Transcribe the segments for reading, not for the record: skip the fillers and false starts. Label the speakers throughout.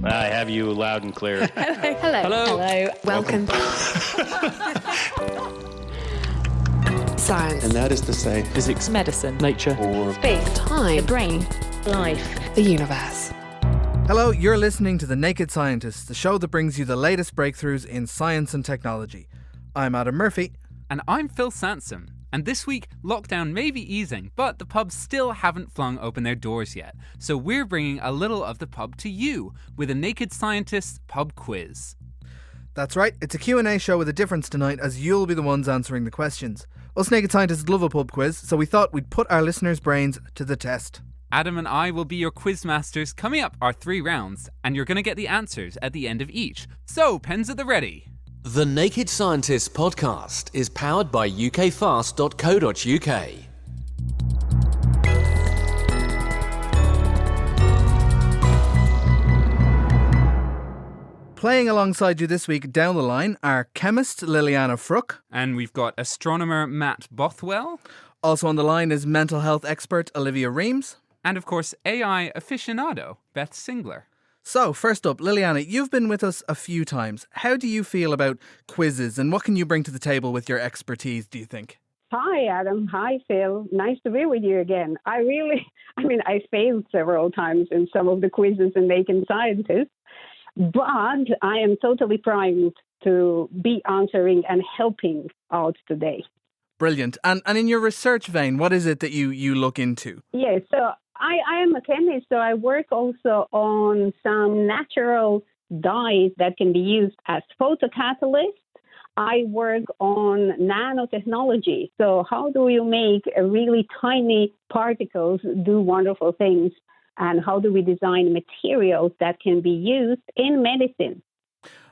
Speaker 1: I have you loud and clear.
Speaker 2: Hello. Welcome. Science.
Speaker 3: And that is to say,
Speaker 4: physics,
Speaker 5: medicine,
Speaker 4: nature,
Speaker 3: or
Speaker 2: space, time,
Speaker 5: the brain,
Speaker 2: life, the universe.
Speaker 6: Hello, you're listening to The Naked Scientists, the show that brings you the latest breakthroughs in science and technology. I'm Adam Murphy.
Speaker 7: And I'm Phil Sansom. And this week, lockdown may be easing, but the pubs still haven't flung open their doors yet. So we're bringing a little of the pub to you with a Naked Scientists pub quiz.
Speaker 6: That's right, it's a Q&A show with a difference tonight, as you'll be the ones answering the questions. Us Naked Scientists love a pub quiz, so we thought we'd put our listeners' brains to the test.
Speaker 7: Adam and I will be your quiz masters. Coming up are 3 rounds, and you're going to get the answers at the end of each. So, pens at the ready.
Speaker 8: The Naked Scientists podcast is powered by ukfast.co.uk.
Speaker 6: Playing alongside you this week down the line are chemist Liliana Fruck.
Speaker 7: And we've got astronomer Matt Bothwell.
Speaker 6: Also on the line is mental health expert Olivia Reams.
Speaker 7: And of course, AI aficionado Beth Singler.
Speaker 6: So, first up, Liliana, you've been with us a few times. How do you feel about quizzes, and what can you bring to the table with your expertise, do you think?
Speaker 9: Hi, Adam. Hi, Phil. Nice to be with you again. I failed several times in some of the quizzes in Naked Scientists, but I am totally primed to be answering and helping out today.
Speaker 6: Brilliant. And in your research vein, what is it that you look into?
Speaker 9: Yes, so I am a chemist, so I work also on some natural dyes that can be used as photocatalysts. I work on nanotechnology. So how do you make really tiny particles do wonderful things? And how do we design materials that can be used in medicine?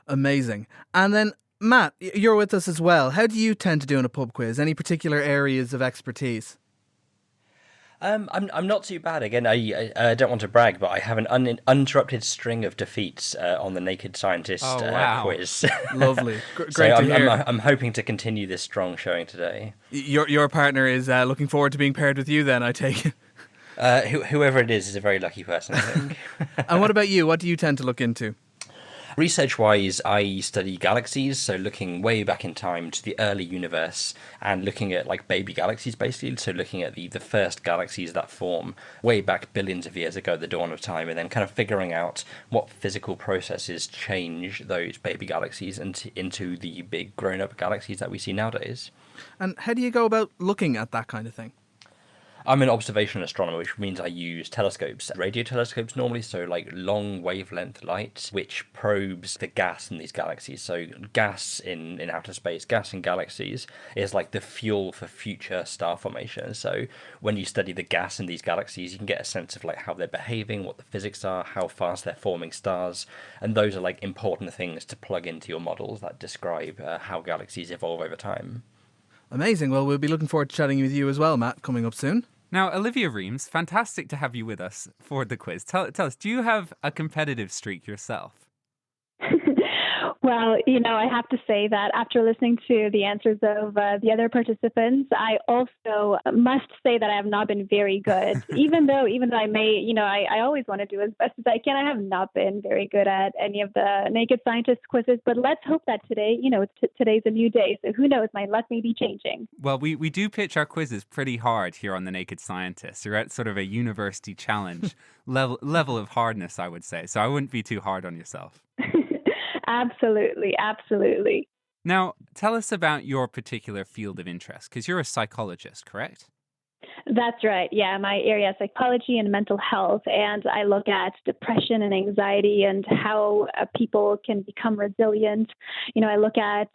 Speaker 9: Amazing.
Speaker 6: And then, Matt, you're with us as well. How do you tend to do in a pub quiz? Any particular areas of expertise?
Speaker 10: I'm not too bad. Again, I don't want to brag, but I have an uninterrupted string of defeats on the Naked Scientist quiz.
Speaker 6: Lovely, great
Speaker 10: so
Speaker 6: to hear.
Speaker 10: I'm hoping to continue this strong showing today.
Speaker 6: Your partner is looking forward to being paired with you. Then I take it.
Speaker 10: Whoever it is a very lucky person, I think.
Speaker 6: And what about you? What do you tend to look into?
Speaker 10: Research-wise, I study galaxies, so looking way back in time to the early universe and looking at like baby galaxies, basically. So looking at the first galaxies that form way back billions of years ago, the dawn of time, and then kind of figuring out what physical processes change those baby galaxies into the big grown-up galaxies that we see nowadays.
Speaker 6: And how do you go about looking at that kind of thing?
Speaker 10: I'm an observational astronomer, which means I use telescopes, radio telescopes normally, so like long wavelength light, which probes the gas in these galaxies. So gas in outer space, gas in galaxies is like the fuel for future star formation. So when you study the gas in these galaxies, you can get a sense of like how they're behaving, what the physics are, how fast they're forming stars. And those are like important things to plug into your models that describe how galaxies evolve over time.
Speaker 6: Amazing. Well, we'll be looking forward to chatting with you as well, Matt, coming up soon.
Speaker 7: Now, Olivia Reams, fantastic to have you with us for the quiz. Tell us, do you have a competitive streak yourself?
Speaker 11: Well, I have to say that after listening to the answers of the other participants, I also must say that I have not been very good. even though I may, I always want to do as best as I can. I have not been very good at any of the Naked Scientist quizzes, but let's hope that today, today's a new day. So who knows, my luck may be changing.
Speaker 7: Well, we do pitch our quizzes pretty hard here on the Naked Scientist. You're at sort of a university challenge level of hardness, I would say. So I wouldn't be too hard on yourself.
Speaker 11: Absolutely.
Speaker 7: Now, tell us about your particular field of interest, because you're a psychologist, correct?
Speaker 11: That's right. Yeah, my area is psychology and mental health, and I look at depression and anxiety and how people can become resilient. I look at,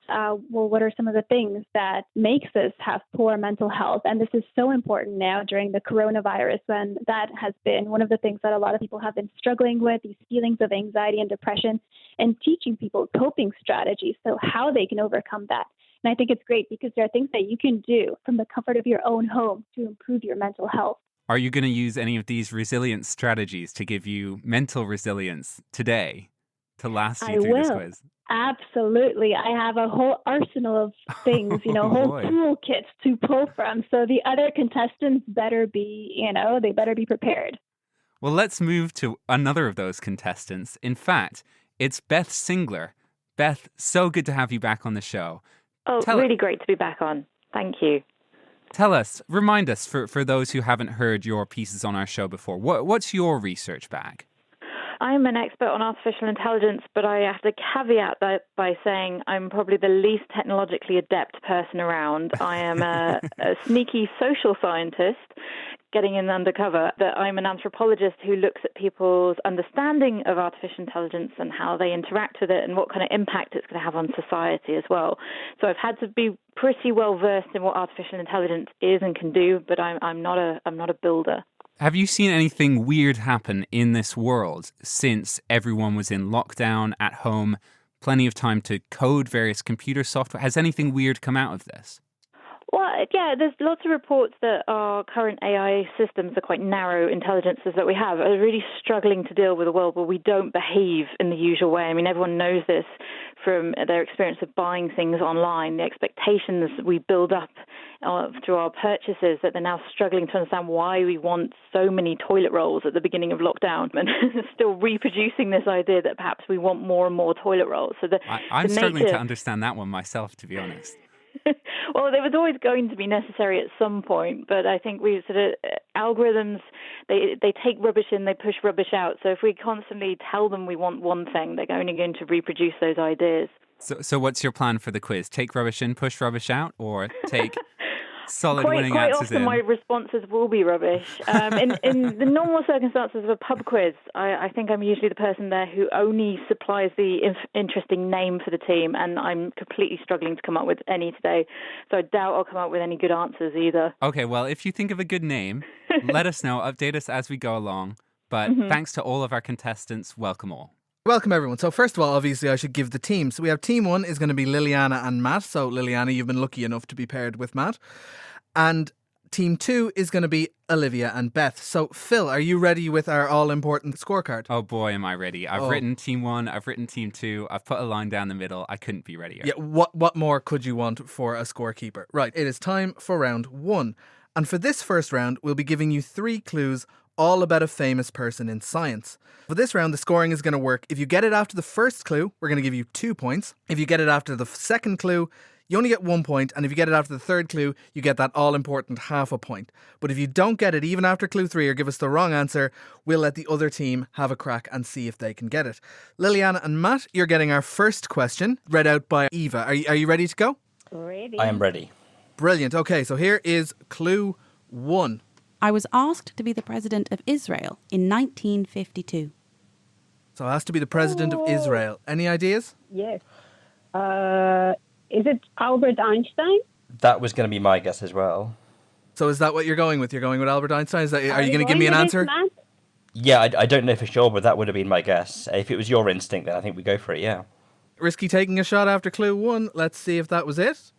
Speaker 11: what are some of the things that makes us have poor mental health? And this is so important now during the coronavirus, when that has been one of the things that a lot of people have been struggling with, these feelings of anxiety and depression, and teaching people coping strategies, so how they can overcome that. And I think it's great because there are things that you can do from the comfort of your own home to improve your mental health.
Speaker 7: Are you going to use any of these resilience strategies to give you mental resilience today to last you through this quiz?
Speaker 11: Absolutely. I have a whole arsenal of things, whole toolkits to pull from. So the other contestants better be, they better be prepared.
Speaker 7: Well, let's move to another of those contestants. In fact, it's Beth Singler. Beth, so good to have you back on the show.
Speaker 1: Oh, really great to be back on. Thank you.
Speaker 7: Remind us, for those who haven't heard your pieces on our show before, what's your research bag?
Speaker 1: I'm an expert on artificial intelligence, but I have to caveat that by saying I'm probably the least technologically adept person around. I am a sneaky social scientist getting in undercover, that I'm an anthropologist who looks at people's understanding of artificial intelligence and how they interact with it and what kind of impact it's going to have on society as well. So I've had to be pretty well versed in what artificial intelligence is and can do, but I'm not a builder.
Speaker 7: Have you seen anything weird happen in this world since everyone was in lockdown at home, plenty of time to code various computer software? Has anything weird come out of this?
Speaker 1: Well, yeah, there's lots of reports that our current AI systems, the quite narrow intelligences that we have, are really struggling to deal with a world where we don't behave in the usual way. I mean, everyone knows this from their experience of buying things online, the expectations we build up through our purchases, that they're now struggling to understand why we want so many toilet rolls at the beginning of lockdown, and still reproducing this idea that perhaps we want more and more toilet rolls. So
Speaker 7: I'm struggling to understand that one myself, to be honest.
Speaker 1: Well, there was always going to be necessary at some point, but I think we sort of algorithms, they take rubbish in, they push rubbish out. So if we constantly tell them we want one thing, they're only going to reproduce those ideas.
Speaker 7: So what's your plan for the quiz? Take rubbish in, push rubbish out, or take solid winning
Speaker 1: quite
Speaker 7: answers
Speaker 1: often
Speaker 7: in?
Speaker 1: My responses will be rubbish. In the normal circumstances of a pub quiz, I think I'm usually the person there who only supplies the interesting name for the team, and I'm completely struggling to come up with any today. So I doubt I'll come up with any good answers either.
Speaker 7: Okay, well, if you think of a good name, let us know, update us as we go along. But thanks to all of our contestants, welcome all.
Speaker 6: Welcome, everyone. So first of all, obviously, I should give the team. So we have team 1 is going to be Liliana and Matt. So Liliana, you've been lucky enough to be paired with Matt. And team 2 is going to be Olivia and Beth. So Phil, are you ready with our all-important scorecard?
Speaker 7: Oh boy, am I ready. I've written team 1, I've written team 2, I've put a line down the middle. I couldn't be readier.
Speaker 6: Yeah, what more could you want for a scorekeeper? Right, it is time for round 1. And for this first round, we'll be giving you 3 clues all about a famous person in science. For this round, the scoring is going to work. If you get it after the first clue, we're going to give you 2 points. If you get it after the second clue, you only get 1 point. And if you get it after the third clue, you get that all-important half a point. But if you don't get it, even after clue 3, or give us the wrong answer, we'll let the other team have a crack and see if they can get it. Liliana and Matt, you're getting our first question, read out by Eva. Are you ready to go?
Speaker 9: Ready.
Speaker 10: I am ready.
Speaker 6: Brilliant. Okay, so here is clue 1.
Speaker 3: I was asked to be the president of Israel in 1952.
Speaker 6: So it has to be the president of Israel. Any ideas?
Speaker 9: Yes. Is it Albert Einstein?
Speaker 10: That was going to be my guess as well.
Speaker 6: So is that what you're going with? You're going with Albert Einstein? Are you going to give me an answer?
Speaker 10: Yeah, I don't know for sure, but that would have been my guess. If it was your instinct, then I think we go for it, yeah.
Speaker 6: Risky taking a shot after clue 1. Let's see if that was it.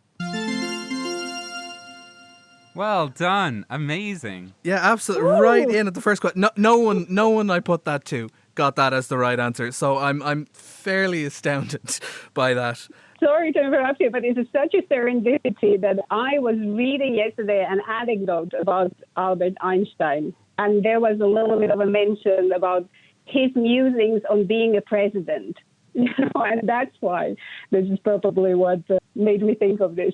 Speaker 7: Well done. Amazing.
Speaker 6: Yeah, absolutely. Woo! Right in at the first question. No one I put that to got that as the right answer. So I'm fairly astounded by that.
Speaker 9: Sorry to interrupt you, but it's such a serendipity that I was reading yesterday an anecdote about Albert Einstein, and there was a little bit of a mention about his musings on being a president. And that's why this is probably what made me think of this.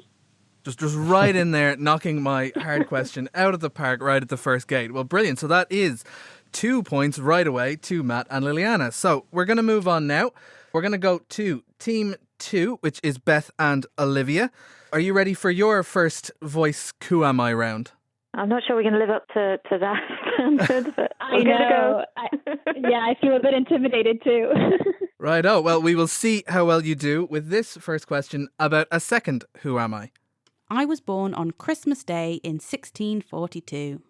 Speaker 6: Just right in there, knocking my hard question out of the park right at the first gate. Well, brilliant. So that is 2 points right away to Matt and Liliana. So we're going to move on now. We're going to go to team 2, which is Beth and Olivia. Are you ready for your first voice Who Am I round?
Speaker 1: I'm not sure we're going to live up to that standard, but
Speaker 11: I know. I feel a bit intimidated too.
Speaker 6: Right. Oh, well, we will see how well you do with this first question about a second Who Am I?
Speaker 3: I was born on Christmas Day in 1642.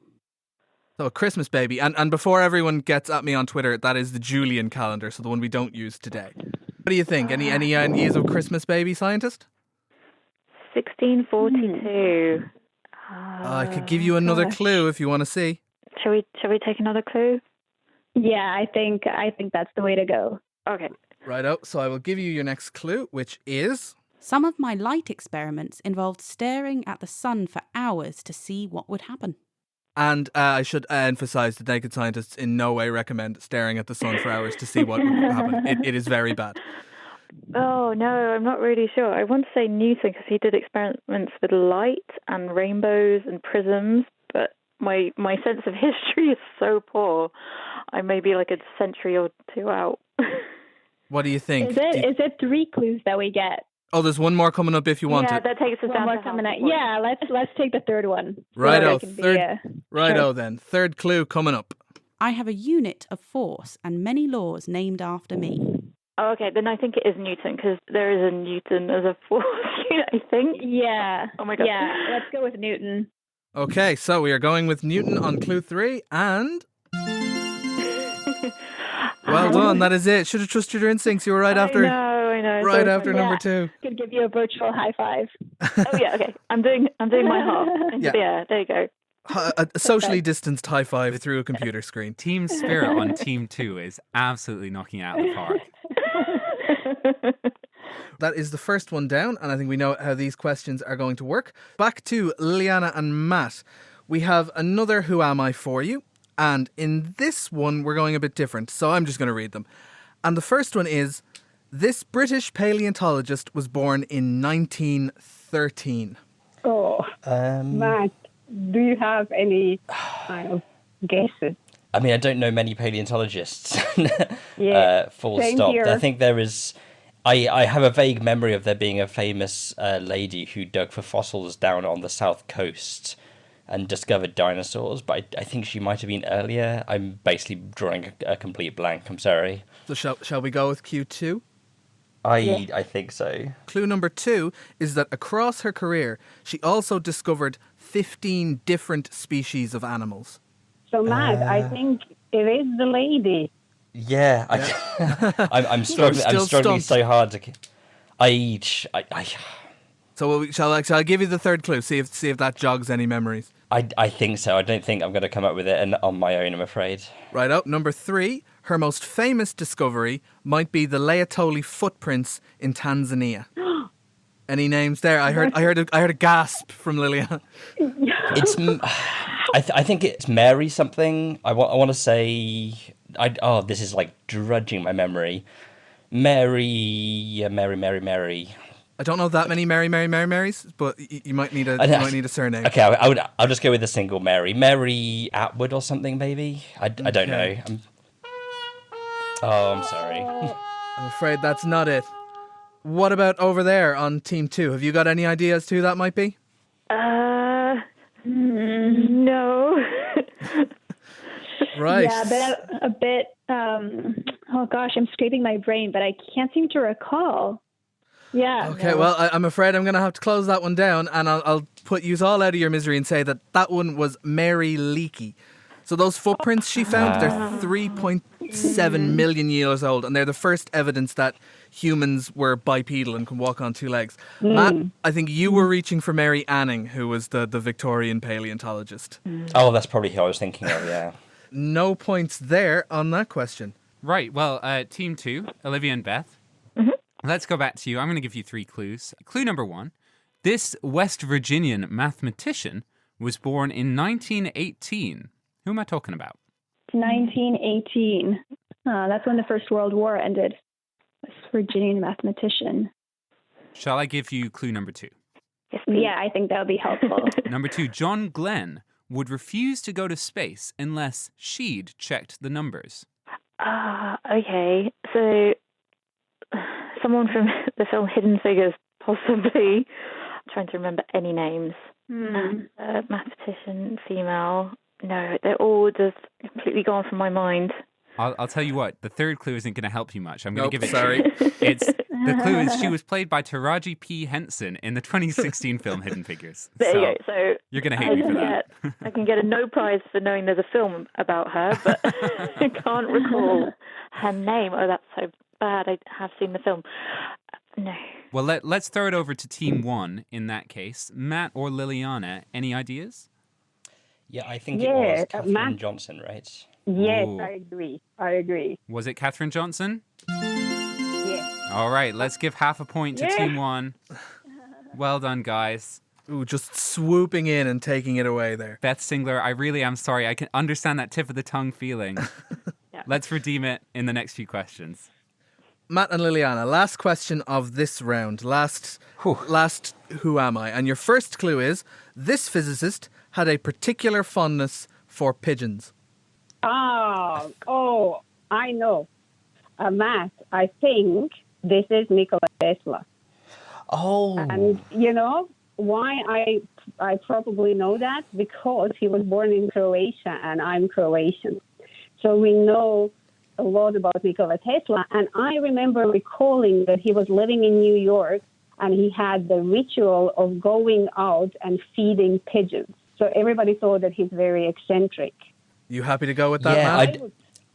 Speaker 6: So a Christmas baby. And before everyone gets at me on Twitter, that is the Julian calendar, so the one we don't use today. What do you think? Any ideas of Christmas baby, scientist?
Speaker 1: 1642.
Speaker 6: I could give you another clue if you want to see.
Speaker 1: Shall we take another clue?
Speaker 11: Yeah, I think that's the way to go.
Speaker 1: Okay.
Speaker 6: Righto. So I will give you your next clue, which is...
Speaker 3: Some of my light experiments involved staring at the sun for hours to see what would happen.
Speaker 6: And I should emphasize that naked scientists in no way recommend staring at the sun for hours to see what would happen. It is very bad.
Speaker 1: Oh, no, I'm not really sure. I want to say Newton because he did experiments with light and rainbows and prisms, but my sense of history is so poor. I may be like a century or two out.
Speaker 6: What do you think?
Speaker 11: Is it 3 clues that we get?
Speaker 6: Oh, there's one more coming up if you want
Speaker 1: Yeah,
Speaker 6: it.
Speaker 1: that takes us
Speaker 11: One
Speaker 1: down
Speaker 11: more
Speaker 1: to
Speaker 11: coming
Speaker 1: half
Speaker 11: out.
Speaker 1: the point.
Speaker 11: Yeah, let's take the third one.
Speaker 6: Righto,
Speaker 11: Sure.
Speaker 6: then. Third clue coming up.
Speaker 3: I have a unit of force and many laws named after me.
Speaker 1: Oh, okay, then I think it is Newton because there is a Newton as a force unit, I think.
Speaker 11: Yeah.
Speaker 1: Oh my God.
Speaker 11: Yeah, let's go with Newton.
Speaker 6: Okay, so we are going with Newton on clue 3, and well done. That is it. Should have trusted your instincts. You were right after.
Speaker 1: I know.
Speaker 6: Right
Speaker 1: So
Speaker 6: after
Speaker 1: funny.
Speaker 6: number 2.
Speaker 11: Could give you a virtual high five.
Speaker 1: Oh yeah, okay. I'm doing my half into
Speaker 6: Yeah.
Speaker 1: the air. There you go.
Speaker 6: A socially distanced high five through a computer screen.
Speaker 7: Team spirit on Team 2 is absolutely knocking it out of the park.
Speaker 6: That is the first one down, and I think we know how these questions are going to work. Back to Liliana and Matt. We have another Who Am I for you, and in this one we're going a bit different, so I'm just going to read them. And the first one is, this British paleontologist was born in 1913.
Speaker 9: Oh, Matt, do you have any kind of guesses?
Speaker 10: I mean, I don't know many paleontologists. Full
Speaker 9: same
Speaker 10: stop.
Speaker 9: here.
Speaker 10: I think there is. I have a vague memory of there being a famous lady who dug for fossils down on the south coast and discovered dinosaurs, but I think she might have been earlier. I'm basically drawing a complete blank. I'm sorry.
Speaker 6: So shall we go with Q2?
Speaker 10: I think so.
Speaker 6: Clue number 2 is that across her career, she also discovered 15 different species of animals.
Speaker 9: So, Matt, I think it is the lady.
Speaker 10: Yeah, I'm struggling. I'm
Speaker 6: still
Speaker 10: struggling
Speaker 6: stumped.
Speaker 10: so hard to. I
Speaker 6: So shall I give you the third clue? See if that jogs any memories.
Speaker 10: I think so. I don't think I'm going to come up with it on my own, I'm afraid.
Speaker 6: Right up. Number 3, her most famous discovery might be the Laetoli footprints in Tanzania. Any names there? I heard a gasp from Liliana.
Speaker 10: It's. I think it's Mary something. I want to say. This is like drudging my memory. Mary.
Speaker 6: I don't know that many Marys, but you might need a surname.
Speaker 10: Okay, I'll just go with a single Mary. Mary Atwood or something, maybe. I don't know. I'm sorry.
Speaker 6: I'm afraid that's not it. What about over there on Team 2? Have you got any idea as to who that might be?
Speaker 1: No.
Speaker 6: Right.
Speaker 11: Yeah, but a bit. Oh gosh, I'm scraping my brain, but I can't seem to recall. Yeah.
Speaker 6: Okay, well, I'm afraid I'm going to have to close that one down, and I'll put you all out of your misery and say that one was Mary Leakey. So those footprints she found, they're 3.7 million years old, and they're the first evidence that humans were bipedal and can walk on 2 legs. Matt, I think you were reaching for Mary Anning, who was the Victorian paleontologist.
Speaker 10: Oh, that's probably who I was thinking of, yeah.
Speaker 6: No points there on that question.
Speaker 7: Right, well, Team 2, Olivia and Beth. Let's go back to you. I'm going to give you 3 clues. Clue number 1. This West Virginian mathematician was born in 1918. Who am I talking about?
Speaker 11: 1918. That's when the First World War ended. West Virginian mathematician.
Speaker 7: Shall I give you clue number 2?
Speaker 11: Yeah, I think that would be helpful.
Speaker 7: Number 2, John Glenn would refuse to go to space unless she'd checked the numbers.
Speaker 1: Okay. So someone from the film Hidden Figures, possibly. I'm trying to remember any names. Mathematician, female. No, they're all just completely gone from my mind.
Speaker 7: I'll tell you what, the third clue isn't going to help you much. I'm going to give it
Speaker 6: sorry.
Speaker 7: to you. The clue is she was played by Taraji P. Henson in the 2016 film Hidden Figures.
Speaker 1: There you go. So
Speaker 7: you're going to hate me for that.
Speaker 1: I can get a no prize for knowing there's a film about her, but I can't recall her name. Oh, that's so bad. I have seen the film. No.
Speaker 7: Well, let's throw it over to Team 1 in that case. Matt or Liliana, any ideas?
Speaker 10: Yeah, I think it was Catherine
Speaker 9: Matt.
Speaker 10: Johnson, right?
Speaker 9: Yes,
Speaker 7: Ooh.
Speaker 9: I agree.
Speaker 7: Was it Catherine Johnson?
Speaker 9: Yes.
Speaker 7: All right, let's give half a point to Team 1. Well done, guys.
Speaker 6: Ooh, just swooping in and taking it away there.
Speaker 7: Beth Singler, I really am sorry. I can understand that tip of the tongue feeling.
Speaker 1: Yeah.
Speaker 7: Let's redeem it in the next few questions.
Speaker 6: Matt and Liliana, last question of this round. Last Who Am I? And your first clue is, this physicist had a particular fondness for pigeons.
Speaker 9: Oh, I know. Matt, I think this is Nikola Tesla.
Speaker 10: Oh.
Speaker 9: And you know why I probably know that? Because he was born in Croatia and I'm Croatian. So we know a lot about Nikola Tesla. And I remember recalling that he was living in New York and he had the ritual of going out and feeding pigeons. So everybody thought that he's very eccentric.
Speaker 6: You happy to go with that,
Speaker 10: Yeah,
Speaker 6: Matt?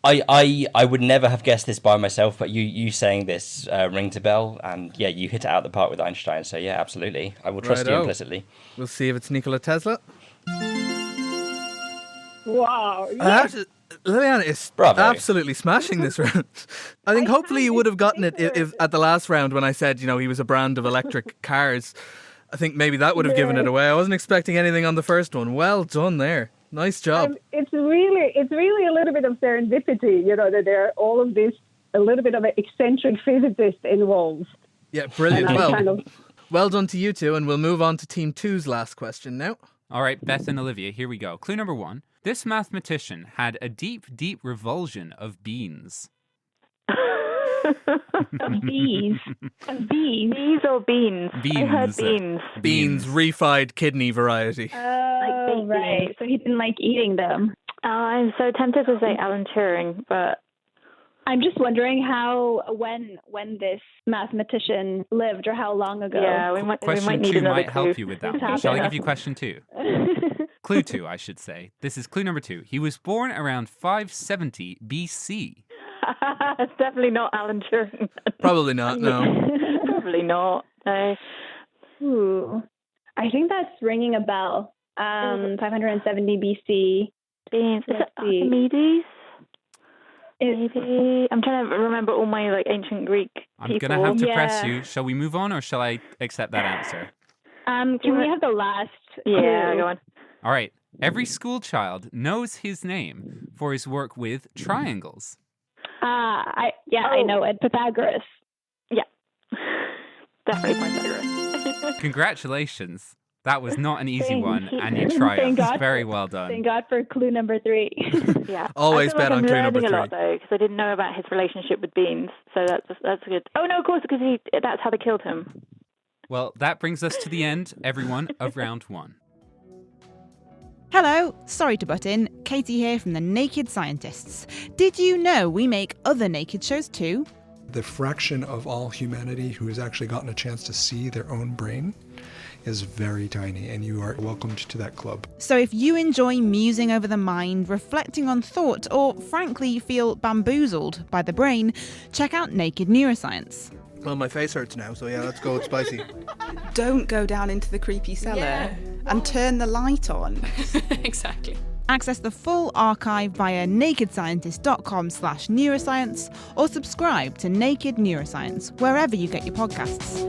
Speaker 10: I would never have guessed this by myself, but you saying this rings a bell, and yeah, you hit it out the park with Einstein. So yeah, absolutely, I will trust you implicitly.
Speaker 6: We'll see if it's Nikola Tesla.
Speaker 9: Wow! Yes.
Speaker 6: Liliana is absolutely smashing this round. I think hopefully you would have gotten it if at the last round when I said he was a brand of electric cars. I think maybe that would have given it away. I wasn't expecting anything on the first one. Well done there. Nice job.
Speaker 9: It's really a little bit of serendipity, that there are all of this, a little bit of an eccentric physicist involved.
Speaker 6: Yeah, brilliant. Well done to you two, and we'll move on to Team 2's last question now.
Speaker 7: All right, Beth and Olivia, here we go. Clue number 1. This mathematician had a deep, deep revulsion of beans.
Speaker 11: Bees.
Speaker 1: Bees or beans?
Speaker 7: Beans.
Speaker 1: I heard beans.
Speaker 6: Beans, refried kidney variety.
Speaker 11: Oh, right. So he didn't like eating them.
Speaker 1: I'm so tempted to say Alan Turing, but
Speaker 11: I'm just wondering when this mathematician lived or how long ago.
Speaker 1: Yeah, we might need
Speaker 7: 2
Speaker 1: another
Speaker 7: might
Speaker 1: clue.
Speaker 7: help you with that one. Shall I give you question 2? Clue 2, I should say. This is clue number 2. He was born around 570 BC.
Speaker 1: It's definitely not Alan Turing.
Speaker 6: Probably not, no.
Speaker 1: Probably not. No.
Speaker 11: Ooh. I think that's ringing a bell. 570 BC.
Speaker 1: Beans. Is it Archimedes? Maybe. I'm trying to remember all my ancient Greek people.
Speaker 7: I'm going to have to press you. Shall we move on or shall I accept that answer?
Speaker 11: Can we have the last clue?
Speaker 1: Yeah, go on.
Speaker 7: All right. Every school child knows his name for his work with triangles.
Speaker 11: I know it. Pythagoras.
Speaker 1: Yeah. Definitely Pythagoras.
Speaker 7: Congratulations. That was not an easy one, and you triumphed. Very well done.
Speaker 11: Thank God for clue number 3.
Speaker 1: Yeah.
Speaker 6: Always bet on clue number 3.
Speaker 1: I'm learning a lot, though, because I didn't know about his relationship with beans, so that's good. Oh, no, of course, because that's how they killed him.
Speaker 7: Well, that brings us to the end, everyone, of round 1.
Speaker 3: Hello, sorry to butt in. Katie here from the Naked Scientists. Did you know we make other naked shows too?
Speaker 4: The fraction of all humanity who has actually gotten a chance to see their own brain is very tiny, and you are welcomed to that club.
Speaker 3: So if you enjoy musing over the mind, reflecting on thought, or frankly feel bamboozled by the brain, check out Naked Neuroscience.
Speaker 6: Well, my face hurts now, so yeah, let's go with spicy.
Speaker 5: Don't go down into the creepy cellar and turn the light on.
Speaker 2: Exactly.
Speaker 3: Access the full archive via nakedscientist.com/neuroscience or subscribe to Naked Neuroscience wherever you get your podcasts.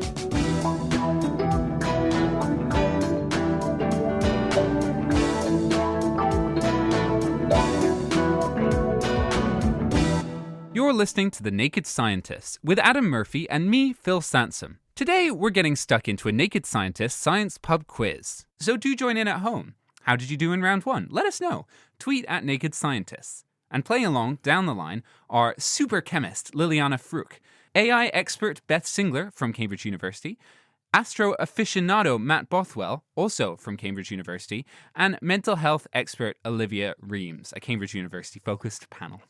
Speaker 7: You're listening to The Naked Scientists with Adam Murphy and me, Phil Sansom. Today, we're getting stuck into a Naked Scientist science pub quiz. So do join in at home. How did you do in round 1? Let us know. Tweet at Naked Scientists. And playing along down the line are super chemist Liliana Fruch, AI expert Beth Singler from Cambridge University, astro aficionado Matt Bothwell, also from Cambridge University, and mental health expert Olivia Reams, a Cambridge University-focused panel.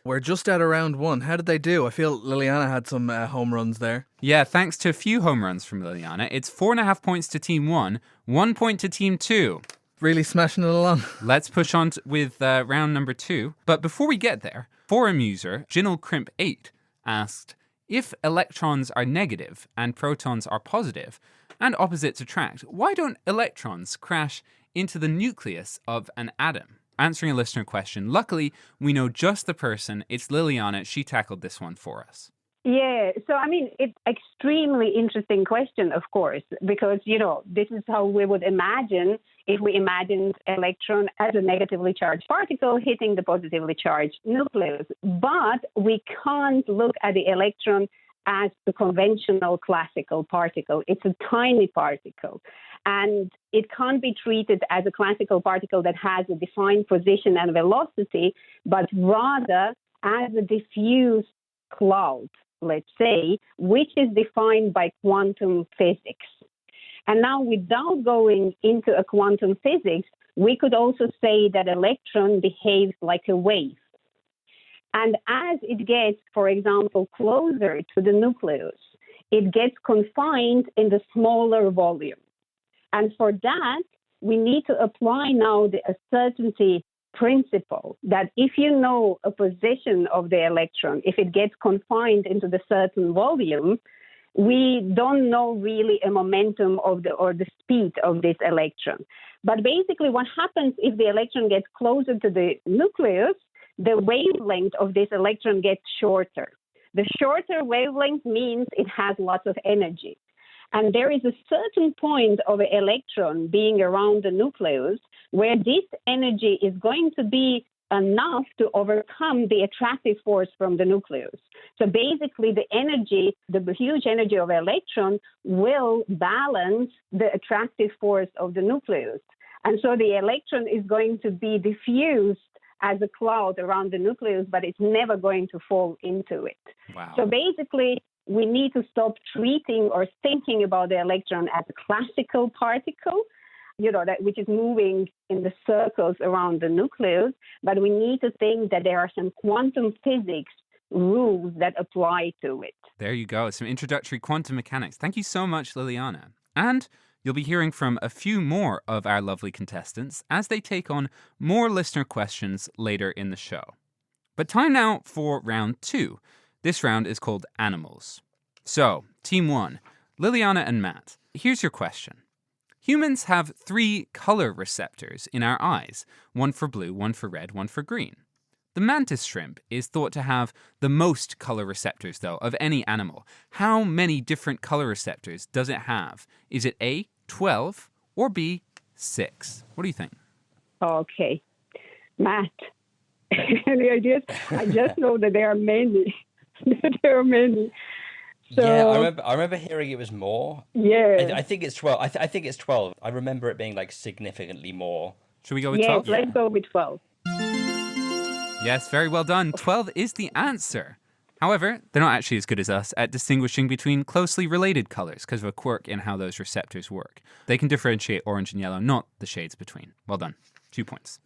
Speaker 6: We're just out of round 1. How did they do? I feel Liliana had some home runs there.
Speaker 7: Yeah, thanks to a few home runs from Liliana. It's 4.5 points to Team 1, 1 point to Team 2.
Speaker 6: Really smashing it along.
Speaker 7: Let's push on with round number 2. But before we get there, forum user Jinnel Crimp 8 asked, if electrons are negative and protons are positive and opposites attract, why don't electrons crash into the nucleus of an atom? Answering a listener question. Luckily, we know just the person. It's Liliana. She tackled this one for us.
Speaker 9: Yeah, so I mean, it's extremely interesting question, of course, because, this is how we would imagine if we imagined electron as a negatively charged particle hitting the positively charged nucleus. But we can't look at the electron as the conventional classical particle. It's a tiny particle. And it can't be treated as a classical particle that has a defined position and velocity, but rather as a diffuse cloud, let's say, which is defined by quantum physics. And now, without going into a quantum physics, we could also say that electron behaves like a wave. And as it gets, for example, closer to the nucleus, it gets confined in the smaller volume. And for that, we need to apply now the uncertainty principle that if you know a position of the electron, if it gets confined into the certain volume, we don't know really a momentum or the speed of this electron. But basically what happens if the electron gets closer to the nucleus, the wavelength of this electron gets shorter. The shorter wavelength means it has lots of energy. And there is a certain point of an electron being around the nucleus where this energy is going to be enough to overcome the attractive force from the nucleus. So basically the energy, the huge energy of an electron will balance the attractive force of the nucleus. And so the electron is going to be diffused as a cloud around the nucleus, but it's never going to fall into it.
Speaker 7: Wow.
Speaker 9: So basically, we need to stop treating or thinking about the electron as a classical particle, which is moving in the circles around the nucleus, but we need to think that there are some quantum physics rules that apply to it.
Speaker 7: There you go, some introductory quantum mechanics. Thank you so much, Liliana. And you'll be hearing from a few more of our lovely contestants as they take on more listener questions later in the show. But time now for round 2. This round is called Animals. So, Team 1, Liliana and Matt, here's your question. Humans have 3 color receptors in our eyes, one for blue, one for red, one for green. The mantis shrimp is thought to have the most color receptors, though, of any animal. How many different color receptors does it have? Is it A, 12, or B, 6? What do you think?
Speaker 9: Okay. Matt, any ideas? I just know that there are many. There are many. So,
Speaker 10: yeah, I remember hearing it was more.
Speaker 9: Yeah.
Speaker 10: I think it's 12. I think it's 12. I remember it being like significantly more.
Speaker 7: Should we go with 12?
Speaker 9: Let's go with 12.
Speaker 7: Yes, very well done. 12 is the answer. However, they're not actually as good as us at distinguishing between closely related colors because of a quirk in how those receptors work. They can differentiate orange and yellow, not the shades between. Well done. 2 points.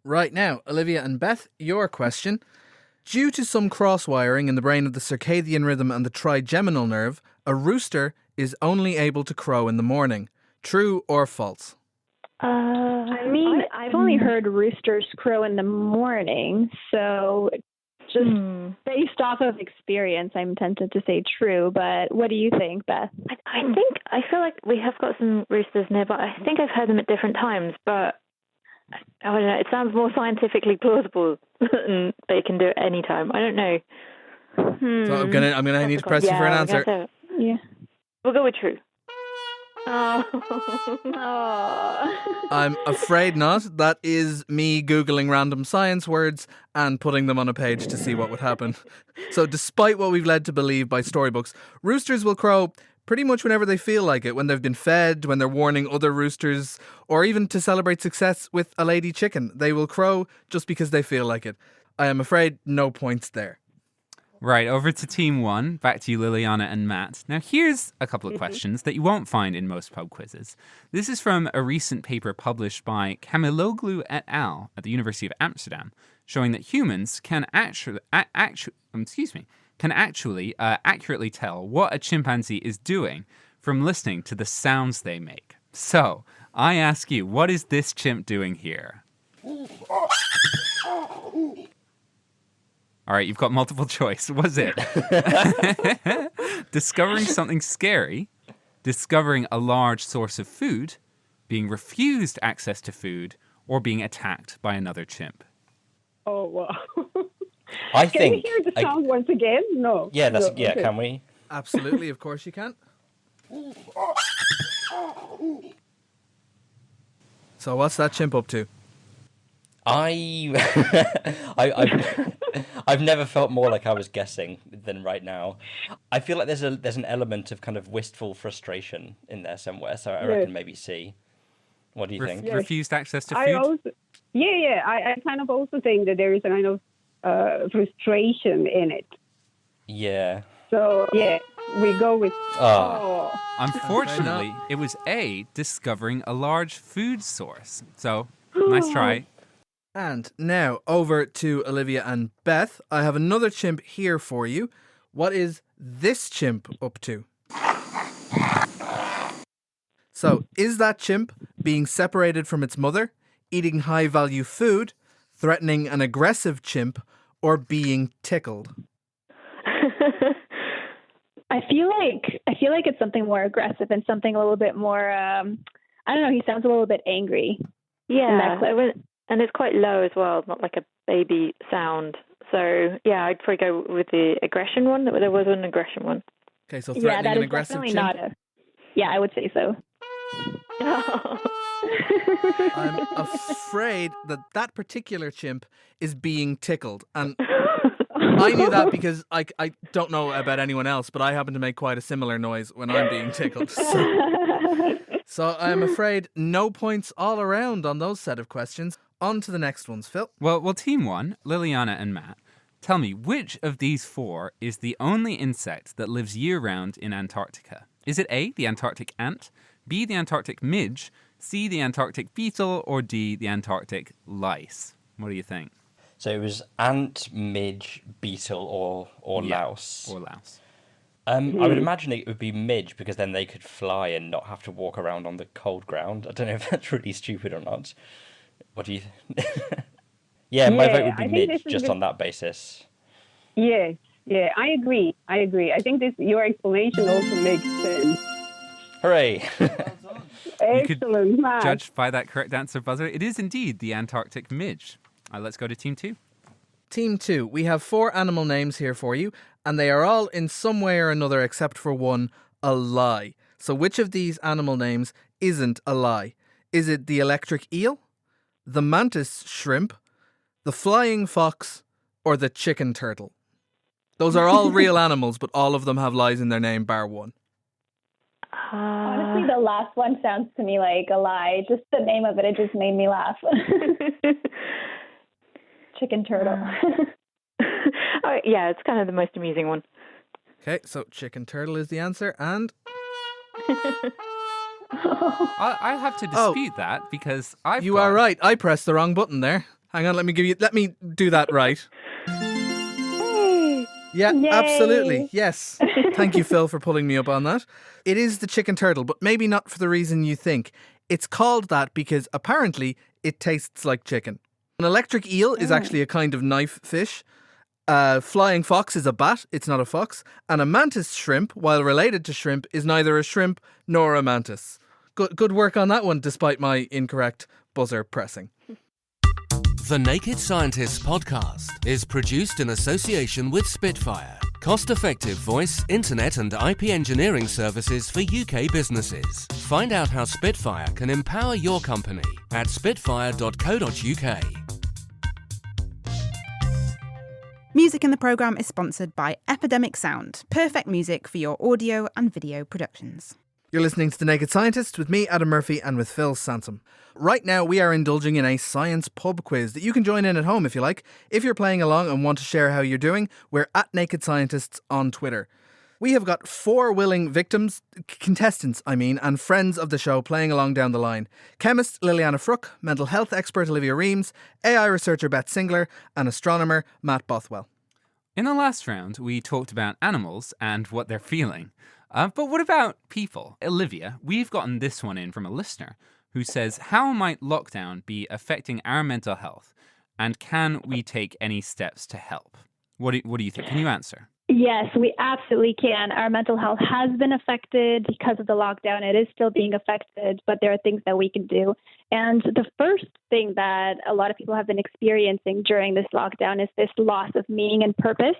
Speaker 6: Right now, Olivia and Beth, your question. Due to some cross-wiring in the brain of the circadian rhythm and the trigeminal nerve, a rooster is only able to crow in the morning. True or false?
Speaker 11: I've only heard roosters crow in the morning, so just based off of experience, I'm tempted to say true, but what do you think, Beth?
Speaker 1: I feel like we have got some roosters nearby. I think I've heard them at different times, but I don't know. It sounds more scientifically plausible than they can do it any time. I don't know.
Speaker 6: So I'm gonna need to press you for an answer.
Speaker 11: Yeah.
Speaker 1: We'll go with true.
Speaker 6: I'm afraid not. That is me Googling random science words and putting them on a page to see what would happen. So despite what we've led to believe by storybooks, roosters will crow pretty much whenever they feel like it, when they've been fed, when they're warning other roosters, or even to celebrate success with a lady chicken. They will crow just because they feel like it. I am afraid no points there.
Speaker 7: Right, over to Team 1. Back to you, Liliana and Matt. Now, here's a couple of questions that you won't find in most pub quizzes. This is from a recent paper published by Camiloglu et al. At the University of Amsterdam, showing that humans can actually accurately tell what a chimpanzee is doing from listening to the sounds they make. So, I ask you, what is this chimp doing here? All right, you've got multiple choice. Was it discovering something scary, discovering a large source of food, being refused access to food, or being attacked by another chimp?
Speaker 9: Oh, wow.
Speaker 10: I
Speaker 9: Can we
Speaker 10: think.
Speaker 9: hear the sound once again? No.
Speaker 10: Yeah,
Speaker 9: No,
Speaker 10: yeah.
Speaker 9: okay.
Speaker 10: Can we?
Speaker 6: Absolutely, of course you can. So what's that chimp up to?
Speaker 10: I've never felt more like I was guessing than right now. I feel like there's an element of kind of wistful frustration in there somewhere. So I reckon maybe C. What do you think?
Speaker 7: Refused access to
Speaker 9: I
Speaker 7: food?
Speaker 9: also, I kind of also think that there is a kind of frustration in it.
Speaker 10: Yeah.
Speaker 9: So yeah, we go with. Oh.
Speaker 7: Unfortunately, it was A, discovering a large food source. So, nice try.
Speaker 6: And now over to Olivia and Beth. I have another chimp here for you. What is this chimp up to? So, is that chimp being separated from its mother, eating high-value food, threatening an aggressive chimp, or being tickled?
Speaker 11: I feel like it's something more aggressive and something a little bit more. I don't know. He sounds a little bit angry.
Speaker 1: Yeah, and it's quite low as well. It's not like a baby sound. So yeah, I'd probably go with the aggression one. There was an aggression one.
Speaker 6: Okay, so threatening an aggressive chimp.
Speaker 11: Yeah, I would say so.
Speaker 6: I'm afraid that particular chimp is being tickled, and I knew that because I don't know about anyone else, but I happen to make quite a similar noise when I'm being tickled. So I'm afraid no points all around on those set of questions. On to the next ones, Phil.
Speaker 7: Well, team one, Liliana and Matt, tell me, which of these four is the only insect that lives year-round in Antarctica? Is it A, the Antarctic ant, B, the Antarctic midge, C, the Antarctic beetle, or D, the Antarctic lice? What do you think?
Speaker 10: So it was ant, midge, beetle, or louse.
Speaker 7: Or louse.
Speaker 10: I would imagine it would be midge because then they could fly and not have to walk around on the cold ground. I don't know if that's really stupid or not. What do you think? My vote would be midge just on that basis.
Speaker 9: Yes, yeah, I agree. I think your explanation also makes sense.
Speaker 10: Hooray!
Speaker 9: Excellent, Matt.
Speaker 7: Judged by that correct answer buzzer, it is indeed the Antarctic midge. Let's go to team two.
Speaker 6: Team two, we have 4 animal names here for you, and they are all in some way or another, except for one, a lie. So which of these animal names isn't a lie? Is it the electric eel, the mantis shrimp, the flying fox, or the chicken turtle? Those are all real animals, but all of them have lies in their name, bar one.
Speaker 11: Honestly, the last one sounds to me like a lie. Just the name of it just made me laugh. Chicken turtle.
Speaker 1: Yeah, it's kind of the most amusing one.
Speaker 6: Okay, so chicken turtle is the answer, and
Speaker 7: I have to dispute that because
Speaker 6: You are right. I pressed the wrong button there. Hang on, let me do that right. Yeah,
Speaker 1: Yay.
Speaker 6: Absolutely. Yes. Thank you, Phil, for pulling me up on that. It is the chicken turtle, but maybe not for the reason you think. It's called that because apparently it tastes like chicken. An electric eel is actually a kind of knife fish. Flying fox is a bat, it's not a fox. And a mantis shrimp, while related to shrimp, is neither a shrimp nor a mantis. Good work on that one, despite my incorrect buzzer pressing.
Speaker 8: The Naked Scientists podcast is produced in association with Spitfire, cost-effective voice, internet and IP engineering services for UK businesses. Find out how Spitfire can empower your company at spitfire.co.uk.
Speaker 3: Music in the programme is sponsored by Epidemic Sound, perfect music for your audio and video productions.
Speaker 6: You're listening to The Naked Scientist with me, Adam Murphy, and with Phil Sansom. Right now, we are indulging in a science pub quiz that you can join in at home if you like. If you're playing along and want to share how you're doing, we're at Naked Scientists on Twitter. We have got 4 willing contestants, and friends of the show playing along down the line. Chemist Liliana Fruck, mental health expert Olivia Reams, AI researcher Beth Singler, and astronomer Matt Bothwell.
Speaker 7: In the last round, we talked about animals and what they're feeling. But what about people? Olivia, we've gotten this one in from a listener who says, how might lockdown be affecting our mental health? And can we take any steps to help? What do you think? Can you answer?
Speaker 11: Yes, we absolutely can. Our mental health has been affected because of the lockdown. It is still being affected, but there are things that we can do. And the first thing that a lot of people have been experiencing during this lockdown is this loss of meaning and purpose.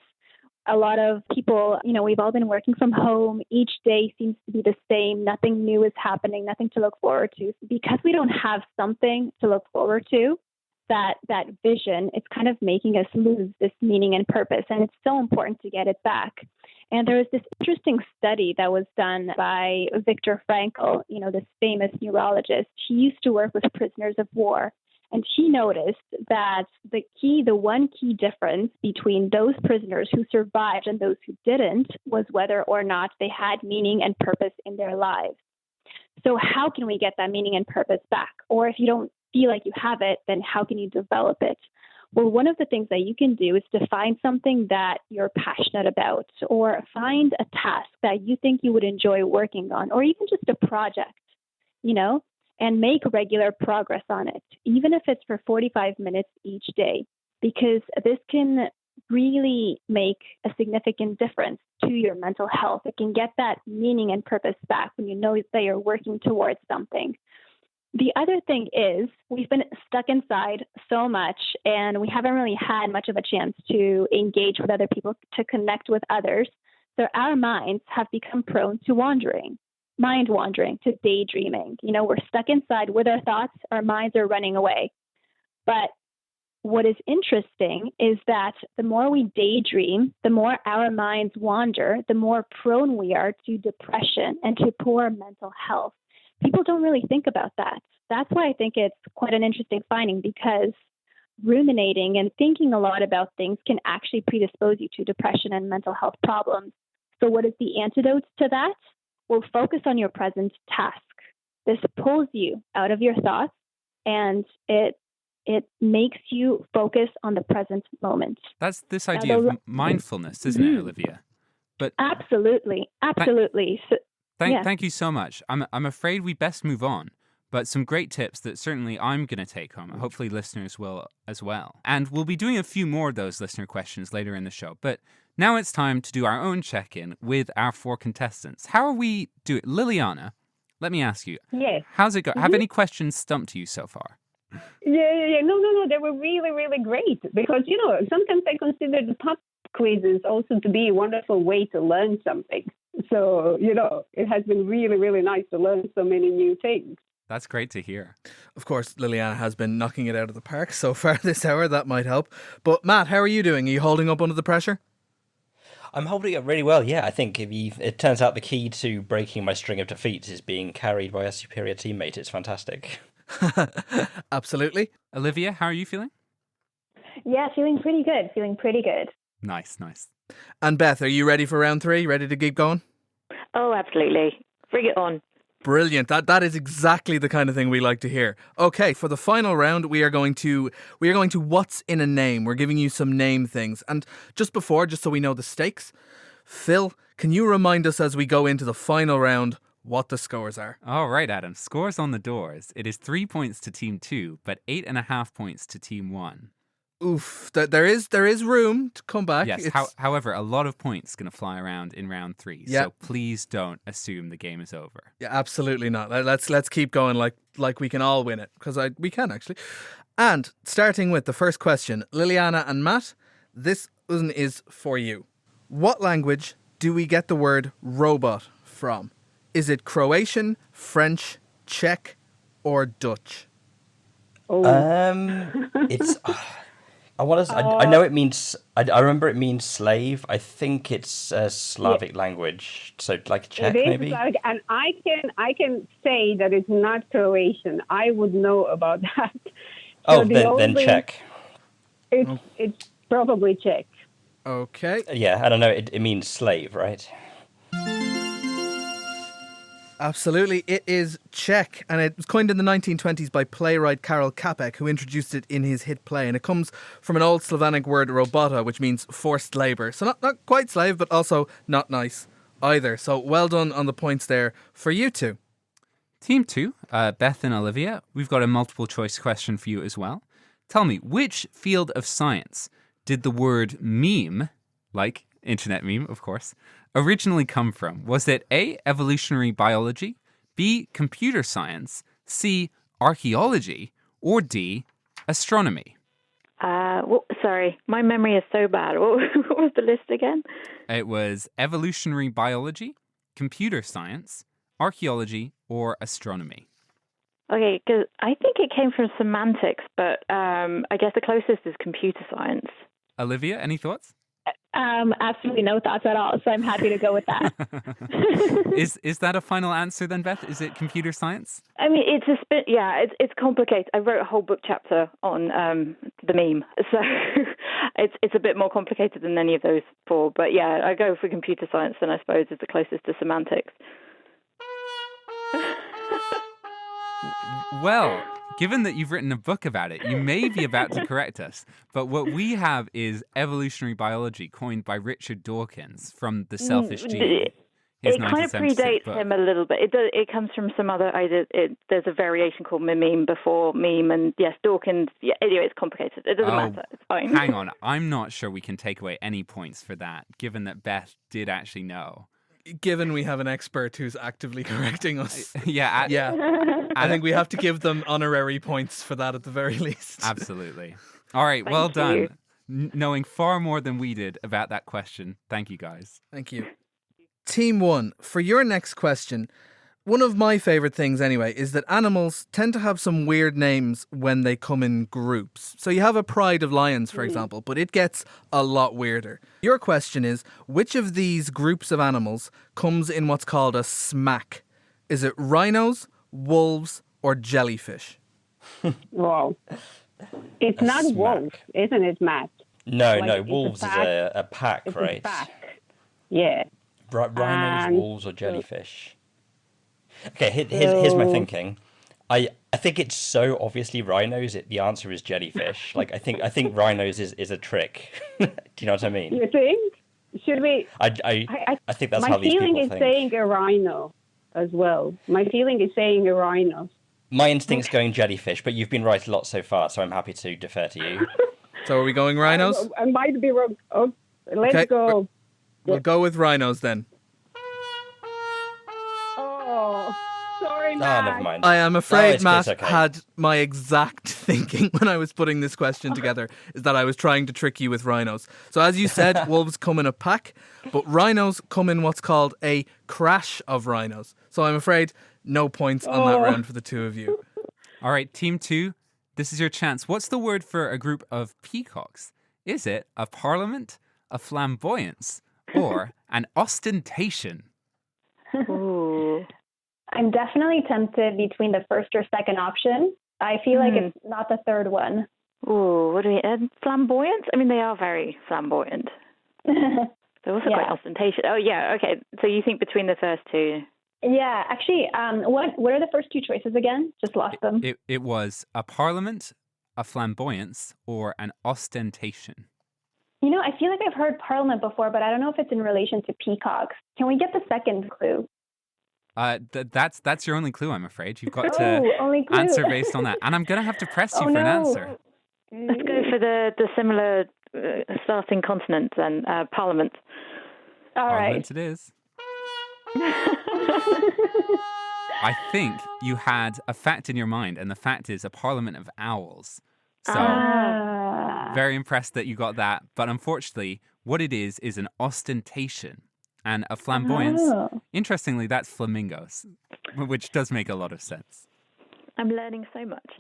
Speaker 11: A lot of people, we've all been working from home. Each day seems to be the same. Nothing new is happening, nothing to look forward to. Because we don't have something to look forward to, that vision, it's kind of making us lose this meaning and purpose. And it's so important to get it back. And there was this interesting study that was done by Viktor Frankl, this famous neurologist. He used to work with prisoners of war. And he noticed that the one key difference between those prisoners who survived and those who didn't was whether or not they had meaning and purpose in their lives. So how can we get that meaning and purpose back? Or if you don't feel like you have it, then how can you develop it? Well, one of the things that you can do is to find something that you're passionate about, or find a task that you think you would enjoy working on, or even just a project, and make regular progress on it, even if it's for 45 minutes each day, because this can really make a significant difference to your mental health. It can get that meaning and purpose back when you know that you're working towards something. The other thing is we've been stuck inside so much, and we haven't really had much of a chance to engage with other people, to connect with others. So our minds have become prone to mind wandering, to daydreaming. We're stuck inside with our thoughts. Our minds are running away. But what is interesting is that the more we daydream, the more our minds wander, the more prone we are to depression and to poor mental health. People don't really think about that. That's why I think it's quite an interesting finding, because ruminating and thinking a lot about things can actually predispose you to depression and mental health problems. So what is the antidote to that? Well, focus on your present task. This pulls you out of your thoughts, and it makes you focus on the present moment.
Speaker 7: That's this idea of mindfulness, isn't it, Olivia? But
Speaker 11: absolutely.
Speaker 7: Thank you so much. I'm afraid we best move on, but some great tips that certainly I'm going to take home. Hopefully listeners will as well. And we'll be doing a few more of those listener questions later in the show. But now it's time to do our own check-in with our 4 contestants. How are we doing? Liliana, let me ask you.
Speaker 9: Yes.
Speaker 7: How's it go? Mm-hmm. Have any questions stumped you so far?
Speaker 9: Yeah. No. They were really, really great, because, sometimes I consider the pub quizzes also to be a wonderful way to learn something. So, it has been really, really nice to learn so many new things.
Speaker 7: That's great to hear.
Speaker 6: Of course, Liliana has been knocking it out of the park so far this hour. That might help. But Matt, how are you doing? Are you holding up under the pressure?
Speaker 10: I'm holding up really well, yeah. I think it turns out the key to breaking my string of defeats is being carried by a superior teammate. It's fantastic.
Speaker 6: Absolutely.
Speaker 7: Olivia, how are you feeling?
Speaker 11: Yeah, feeling pretty good.
Speaker 7: Nice.
Speaker 6: And Beth, are you ready for round 3? Ready to keep going?
Speaker 1: Oh, absolutely. Bring it on.
Speaker 6: Brilliant. That is exactly the kind of thing we like to hear. Okay, for the final round, we are going to what's in a name. We're giving you some name things. And just so we know the stakes, Phil, can you remind us as we go into the final round what the scores are?
Speaker 7: All right, Adam. Scores on the doors. It is 3 points to Team 2, but 8.5 points to Team 1.
Speaker 6: Oof, there is room to come back.
Speaker 7: Yes, however, a lot of points going to fly around in round 3, so please don't assume the game is over.
Speaker 6: Yeah, absolutely not. Let's keep going like we can all win it, because we can actually. And starting with the first question, Liliana and Matt, this one is for you. What language do we get the word robot from? Is it Croatian, French, Czech, or Dutch?
Speaker 10: It's. I know it means. I remember it means slave. I think it's a Slavic language, so like Czech maybe.
Speaker 9: Slavic, and I can say that it's not Croatian. I would know about that. So
Speaker 10: then Czech.
Speaker 9: It's probably Czech.
Speaker 6: Okay.
Speaker 10: Yeah, I don't know. It means slave, right?
Speaker 6: Absolutely, it is Czech, and it was coined in the 1920s by playwright Karel Čapek, who introduced it in his hit play, and it comes from an old Slavonic word robota, which means forced labour. So not quite slave, but also not nice either. So well done on the points there for you two.
Speaker 7: Team 2, Beth and Olivia, we've got a multiple choice question for you as well. Tell me, which field of science did the word meme, like internet meme, of course, originally come from? Was it A, evolutionary biology, B, computer science, C, archaeology, or D, astronomy?
Speaker 1: Sorry, my memory is so bad. What was the list again?
Speaker 7: It was evolutionary biology, computer science, archaeology, or astronomy.
Speaker 1: Okay, because I think it came from semantics, but I guess the closest is computer science.
Speaker 7: Olivia, any thoughts?
Speaker 11: Absolutely no thoughts at all, so I'm happy to go with that.
Speaker 7: Is that a final answer then, Beth? Is it computer science?
Speaker 1: I mean, it's complicated. I wrote a whole book chapter on the meme, so it's a bit more complicated than any of those four. But yeah, I go for computer science, and I suppose is the closest to semantics.
Speaker 7: Well, given that you've written a book about it, you may be about to correct us. But what we have is evolutionary biology, coined by Richard Dawkins from The Selfish Gene.
Speaker 1: It kind of predates him a little bit. It comes from some other idea. There's a variation called meme before meme, and yes, Dawkins. Yeah, anyway, it's complicated. It doesn't matter. It's fine.
Speaker 7: Hang on, I'm not sure we can take away any points for that, given that Beth did actually know.
Speaker 6: Given we have an expert who's actively correcting us.
Speaker 7: Yeah.
Speaker 6: I think we have to give them honorary points for that at the very least.
Speaker 7: Absolutely. All right, well done. Knowing far more than we did about that question. Thank you, guys.
Speaker 6: Thank you. Team 1, for your next question, one of my favourite things anyway is that animals tend to have some weird names when they come in groups. So you have a pride of lions, for example, but it gets a lot weirder. Your question is, which of these groups of animals comes in what's called a smack? Is it rhinos, wolves, or jellyfish?
Speaker 9: Wow. It's not wolves, isn't it, Matt?
Speaker 10: No, wolves is a pack,
Speaker 9: it's
Speaker 10: right?
Speaker 9: A pack. Yeah.
Speaker 10: Rhinos, wolves, or jellyfish? Okay, here's my thinking. I think it's so obviously rhinos. The answer is jellyfish. Like I think rhinos is a trick. Do you know what I mean?
Speaker 9: You think? Should we?
Speaker 10: I think that's how these people think.
Speaker 9: My feeling is saying a rhino as well. My feeling is saying a rhino.
Speaker 10: My instinct's going jellyfish, but you've been right a lot so far, so I'm happy to defer to you.
Speaker 6: So are we going rhinos?
Speaker 9: I might be wrong. Oh, let's go.
Speaker 6: We'll go with rhinos then.
Speaker 9: Oh, sorry, Matt.
Speaker 10: Never mind.
Speaker 6: I am afraid Matt
Speaker 10: okay.
Speaker 6: had my exact thinking when I was putting this question together, is that I was trying to trick you with rhinos. So as you said, wolves come in a pack, but rhinos come in what's called a crash of rhinos. So I'm afraid no points on that round for the two of you.
Speaker 7: All right, team 2, this is your chance. What's the word for a group of peacocks? Is it a parliament, a flamboyance, or an ostentation?
Speaker 1: Ooh.
Speaker 11: I'm definitely tempted between the first or second option. I feel like it's not the third one.
Speaker 1: Ooh, what do we? Flamboyant? I mean, they are very flamboyant. They're also quite ostentatious. Oh, yeah. Okay. So you think between the first two?
Speaker 11: Yeah. Actually, what are the first two choices again? Just lost them.
Speaker 7: It was a parliament, a flamboyance, or an ostentation.
Speaker 11: You know, I feel like I've heard parliament before, but I don't know if it's in relation to peacocks. Can we get the second clue?
Speaker 7: That's your only clue, I'm afraid. You've got to answer based on that. And I'm going to have to press you for an answer.
Speaker 1: Let's go for the similar starting consonant then, parliament.
Speaker 11: All
Speaker 7: Parliament
Speaker 11: right.
Speaker 7: it is. I think you had a fact in your mind, and the fact is a parliament of owls. So very impressed that you got that. But unfortunately, what it is an ostentation. And a flamboyance, interestingly, that's flamingos, which does make a lot of sense.
Speaker 1: I'm learning so much.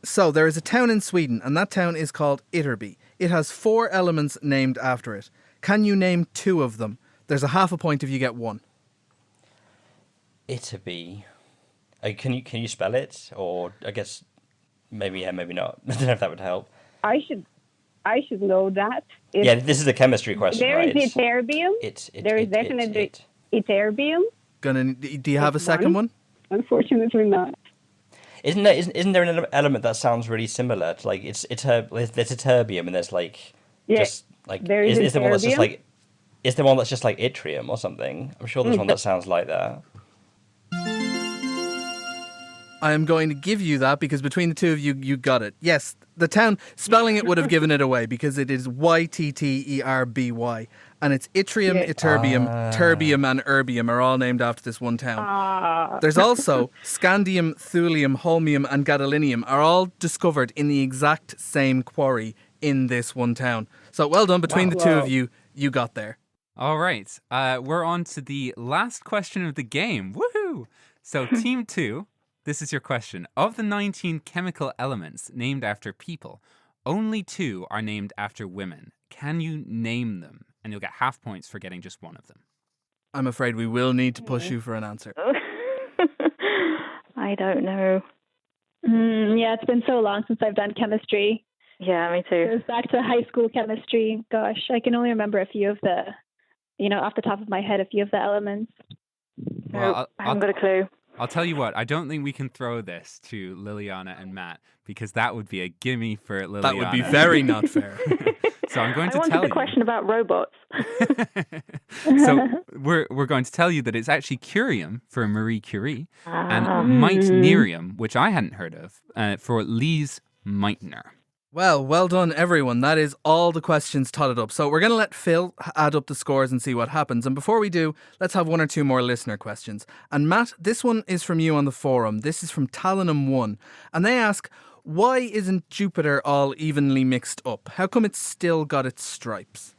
Speaker 6: So there is a town in Sweden, and that town is called Ytterby. It has 4 elements named after it. Can you name 2 of them? There's a half a point if you get 1.
Speaker 10: Ytterby. Can you spell it? Or I guess maybe not. I don't know if that would help.
Speaker 9: I should know that.
Speaker 10: This is a chemistry question,
Speaker 9: there
Speaker 10: right?
Speaker 9: There is ytterbium. There is definitely ytterbium.
Speaker 6: Do you have a second one?
Speaker 9: Unfortunately not.
Speaker 10: Isn't there an element that sounds really similar to like there's ytterbium and there's like just like is there one that's just like is there one that's just like yttrium or something? I'm sure there's one that sounds like that.
Speaker 6: I am going to give you that because between the two of you, you got it. Yes, the town, spelling it would have given it away because it is Ytterby. And it's Yttrium, Ytterbium, Terbium and Erbium are all named after this one town. There's also Scandium, Thulium, Holmium and Gadolinium are all discovered in the exact same quarry in this one town. So well done between the two of you. You got there.
Speaker 7: All right. We're on to the last question of the game. Woohoo! So Team 2, this is your question. Of the 19 chemical elements named after people, only 2 are named after women. Can you name them? And you'll get half points for getting just one of them.
Speaker 6: I'm afraid we will need to push you for an answer.
Speaker 1: I don't know.
Speaker 11: Yeah, it's been so long since I've done chemistry.
Speaker 1: Yeah, me too.
Speaker 11: It goes back to high school chemistry. Gosh, I can only remember a few of the, off the top of my head, a few of the elements.
Speaker 7: Well,
Speaker 1: I haven't got a clue.
Speaker 7: I'll tell you what, I don't think we can throw this to Liliana and Matt because that would be a gimme for Liliana.
Speaker 6: That would be very not fair.
Speaker 7: So I'm going to
Speaker 1: tell you. I wanted a question about robots.
Speaker 7: So we're going to tell you that it's actually curium for Marie Curie and meitnerium, which I hadn't heard of, for Lise Meitner.
Speaker 6: Well done, everyone. That is all the questions totted up. So we're going to let Phil add up the scores and see what happens. And before we do, let's have one or two more listener questions. And Matt, this one is from you on the forum. This is from Talinum1. And they ask, why isn't Jupiter all evenly mixed up? How come it's still got its stripes?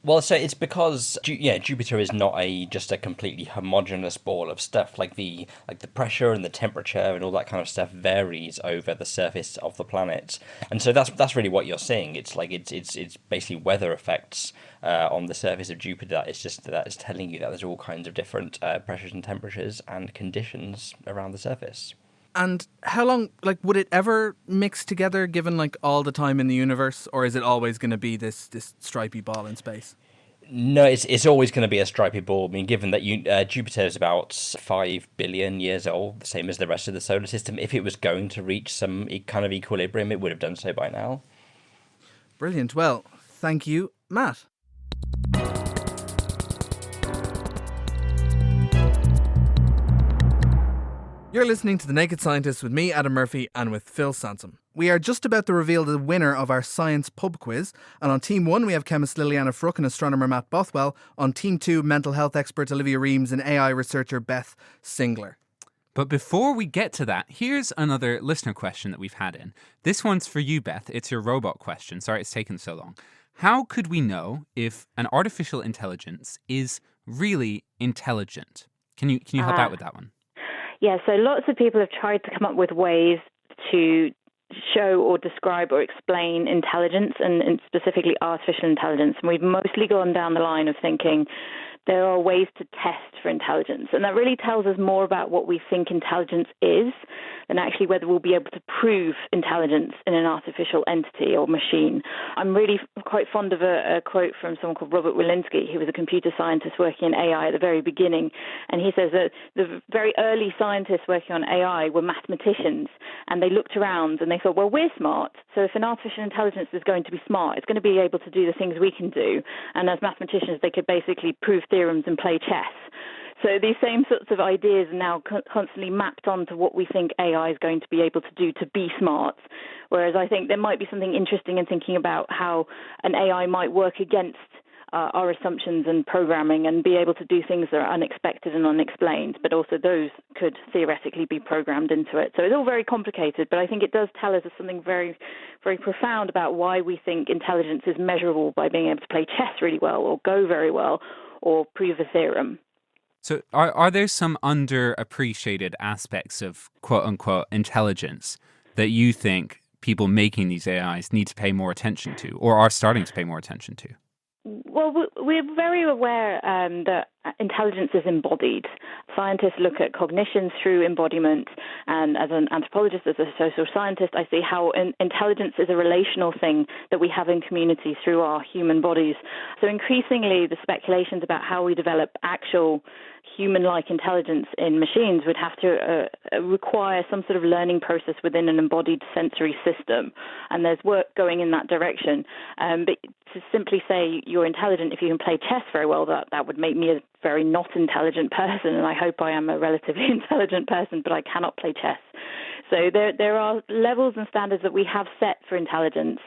Speaker 10: Well, so it's because Jupiter is not just a completely homogeneous ball of stuff. Like the pressure and the temperature and all that kind of stuff varies over the surface of the planet, and so that's really what you're seeing. It's like it's basically weather effects on the surface of Jupiter. That is telling you that there's all kinds of different pressures and temperatures and conditions around the surface.
Speaker 6: And how long, would it ever mix together given, all the time in the universe? Or is it always going to be this stripy ball in space?
Speaker 10: No, it's always going to be a stripy ball. I mean, given that Jupiter is about 5 billion years old, the same as the rest of the solar system, if it was going to reach some kind of equilibrium, it would have done so by now.
Speaker 6: Brilliant. Well, thank you, Matt. You're listening to The Naked Scientist with me, Adam Murphy, and with Phil Sansom. We are just about to reveal the winner of our science pub quiz. And on Team 1, we have chemist Liliana Fruck and astronomer Matt Bothwell. On Team 2, mental health expert Olivia Reams and AI researcher Beth Singler.
Speaker 7: But before we get to that, here's another listener question that we've had in. This one's for you, Beth. It's your robot question. Sorry it's taken so long. How could we know if an artificial intelligence is really intelligent? Can you help out with that one?
Speaker 1: Yeah, so lots of people have tried to come up with ways to show or describe or explain intelligence and specifically artificial intelligence. And we've mostly gone down the line of thinking there are ways to test for intelligence. And that really tells us more about what we think intelligence is than actually whether we'll be able to prove intelligence in an artificial entity or machine. I'm really quite fond of a quote from someone called Robert Walensky, who was a computer scientist working in AI at the very beginning. And he says that the very early scientists working on AI were mathematicians, and they looked around and they thought, well, we're smart. So if an artificial intelligence is going to be smart, it's going to be able to do the things we can do. And as mathematicians, they could basically prove theorems and play chess. So these same sorts of ideas are now constantly mapped onto what we think AI is going to be able to do to be smart. Whereas I think there might be something interesting in thinking about how an AI might work against our assumptions and programming and be able to do things that are unexpected and unexplained, but also those could theoretically be programmed into it. So it's all very complicated, but I think it does tell us something very, very profound about why we think intelligence is measurable by being able to play chess really well or go very well or prove a theorem.
Speaker 7: So are there some underappreciated aspects of quote-unquote intelligence that you think people making these AIs need to pay more attention to or are starting to pay more attention to?
Speaker 1: Well, we're very aware that intelligence is embodied. Scientists look at cognition through embodiment, and as an anthropologist, as a social scientist, I see how intelligence is a relational thing that we have in community through our human bodies. So increasingly, the speculations about how we develop actual human-like intelligence in machines would have to require some sort of learning process within an embodied sensory system, and there's work going in that direction. But to simply say you're intelligent if you can play chess very well, that would make me a very not intelligent person, and I hope I am a relatively intelligent person, but I cannot play chess. So there are levels and standards that we have set for intelligence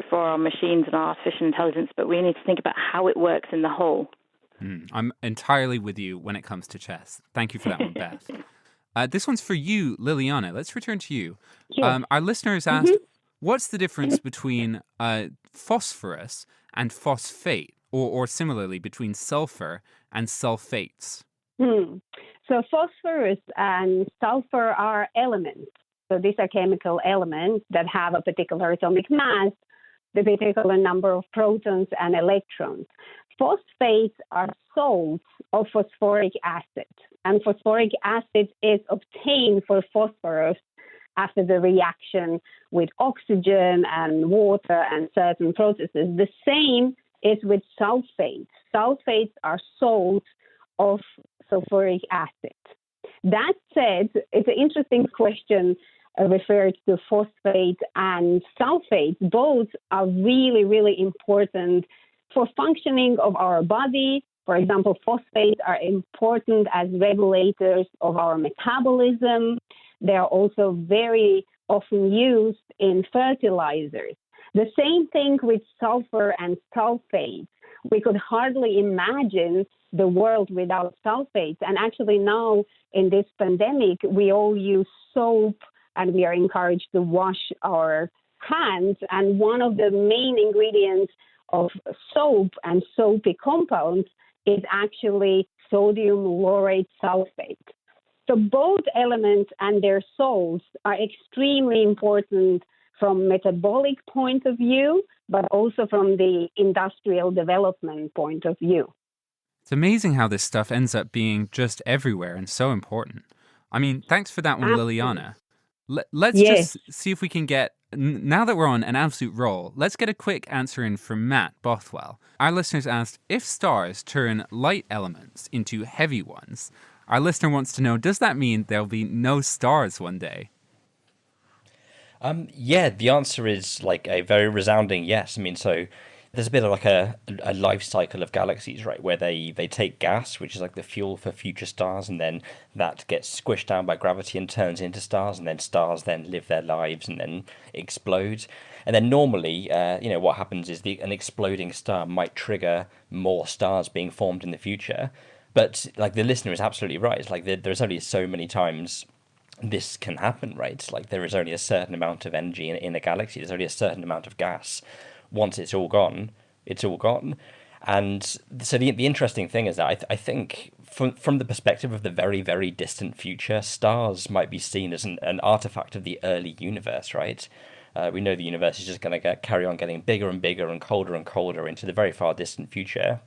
Speaker 1: for our machines and our artificial intelligence, but we need to think about how it works in the whole.
Speaker 7: I'm entirely with you when it comes to chess. Thank you for that one, Beth. This one's for you, Liliana. Let's return to you.
Speaker 9: Sure.
Speaker 7: Our listeners asked, what's the difference between phosphorus and phosphate, or similarly between sulfur and sulfates?
Speaker 9: So phosphorus and sulfur are elements. So these are chemical elements that have a particular atomic mass, the particular number of protons and electrons. Phosphates are salts of phosphoric acid, and phosphoric acid is obtained for phosphorus after the reaction with oxygen and water and certain processes. The same is with sulfates. Sulfates are salts of sulfuric acid. That said, it's an interesting question referred to phosphate and sulfates. Both are really, really important for functioning of our body. For example, phosphates are important as regulators of our metabolism. They are also very often used in fertilizers. The same thing with sulfur and sulfates. We could hardly imagine the world without sulfates. And actually now in this pandemic, we all use soap and we are encouraged to wash our hands. And one of the main ingredients of soap and soapy compounds is actually sodium laurate sulfate. So both elements and their salts are extremely important from metabolic point of view, but also from the industrial development point of view.
Speaker 7: It's amazing how this stuff ends up being just everywhere and so important. I mean, thanks for that one, Liliana. Let's just see if we can get, now that we're on an absolute roll, let's get a quick answer in from Matt Bothwell. Our listeners asked, if stars turn light elements into heavy ones, our listener wants to know, does that mean there'll be no stars one day?
Speaker 10: Yeah, the answer is like a very resounding yes. I mean, so there's a bit of like a life cycle of galaxies, right, where they take gas, which is like the fuel for future stars, and then that gets squished down by gravity and turns into stars, and then stars then live their lives and then explode. And then normally, what happens is an exploding star might trigger more stars being formed in the future. But like the listener is absolutely right. It's like there's only so many times this can happen, right? Like there is only a certain amount of energy in a galaxy. There's only a certain amount of gas. Once it's all gone, it's all gone. And so the interesting thing is that I think from the perspective of the very, very distant future, stars might be seen as an artifact of the early universe, right? We know the universe is just going to carry on getting bigger and bigger and colder into the very far distant future.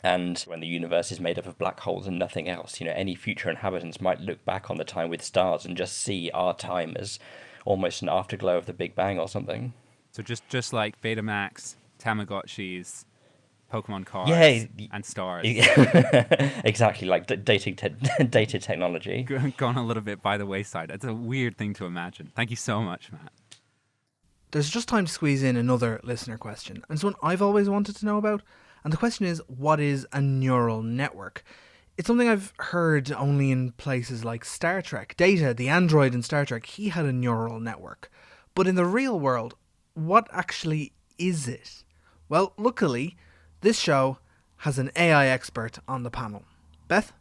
Speaker 10: And when the universe is made up of black holes and nothing else, any future inhabitants might look back on the time with stars and just see our time as almost an afterglow of the Big Bang or something.
Speaker 7: So just like Betamax, Tamagotchis, Pokemon cards, and stars.
Speaker 10: Exactly, like dated technology.
Speaker 7: Gone a little bit by the wayside. It's a weird thing to imagine. Thank you so much, Matt.
Speaker 6: There's just time to squeeze in another listener question, and it's one I've always wanted to know about. And the question is, what is a neural network? It's something I've heard only in places like Star Trek. Data, the android in Star Trek, he had a neural network. But in the real world, what actually is it? Well, luckily, this show has an AI expert on the panel. Beth?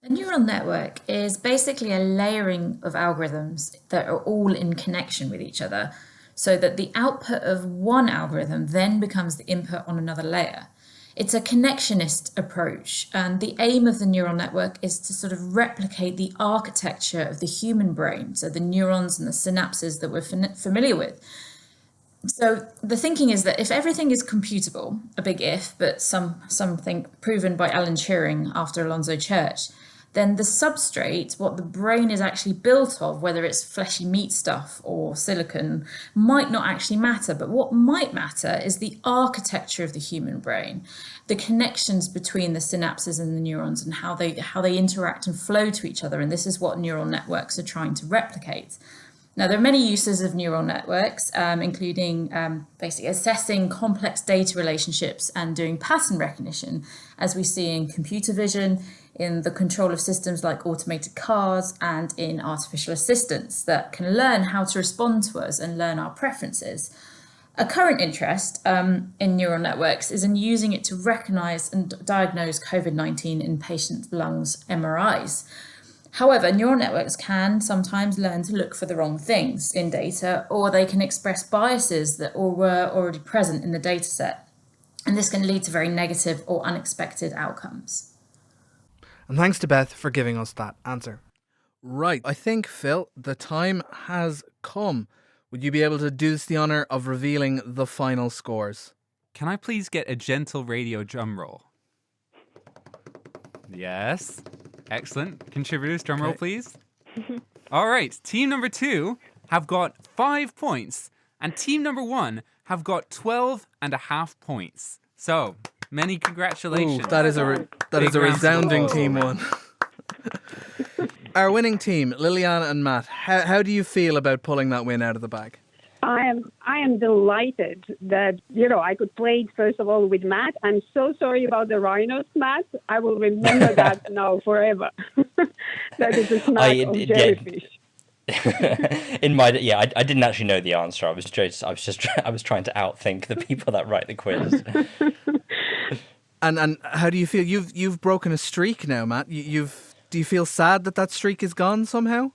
Speaker 12: A neural network is basically a layering of algorithms that are all in connection with each other, so that the output of one algorithm then becomes the input on another layer. It's a connectionist approach, and the aim of the neural network is to sort of replicate the architecture of the human brain, so the neurons and the synapses that we're familiar with. So the thinking is that if everything is computable, a big if, but something proven by Alan Turing after Alonzo Church, then the substrate, what the brain is actually built of, whether it's fleshy meat stuff or silicon, might not actually matter. But what might matter is the architecture of the human brain, the connections between the synapses and the neurons and how they interact and flow to each other. And this is what neural networks are trying to replicate. Now, there are many uses of neural networks, including basically assessing complex data relationships and doing pattern recognition, as we see in computer vision, in the control of systems like automated cars, and in artificial assistants that can learn how to respond to us and learn our preferences. A current interest in neural networks is in using it to recognize and diagnose COVID-19 in patients' lungs MRIs. However, neural networks can sometimes learn to look for the wrong things in data, or they can express biases that were already present in the data set. And this can lead to very negative or unexpected outcomes.
Speaker 6: And thanks to Beth for giving us that answer. Right, I think, Phil, the time has come. Would you be able to do us the honour of revealing the final scores?
Speaker 7: Can I please get a gentle radio drum roll? Yes. Excellent. Contributors, drum roll, please. All right. Team number 2 have got 5 points, and team number 1 have got 12.5 points. So, many congratulations.
Speaker 6: Ooh, that is a resounding team 1. Our winning team, Liliana and Matt, how do you feel about pulling that win out of the bag?
Speaker 9: I am delighted that, I could play it, first of all, with Matt. I'm so sorry about the rhinos, Matt. I will remember that now forever. That is a snack of jellyfish.
Speaker 10: I didn't actually know the answer. I was trying to outthink the people that write the quiz.
Speaker 6: And how do you feel? You've broken a streak now, Matt. Do you feel sad that streak is gone somehow?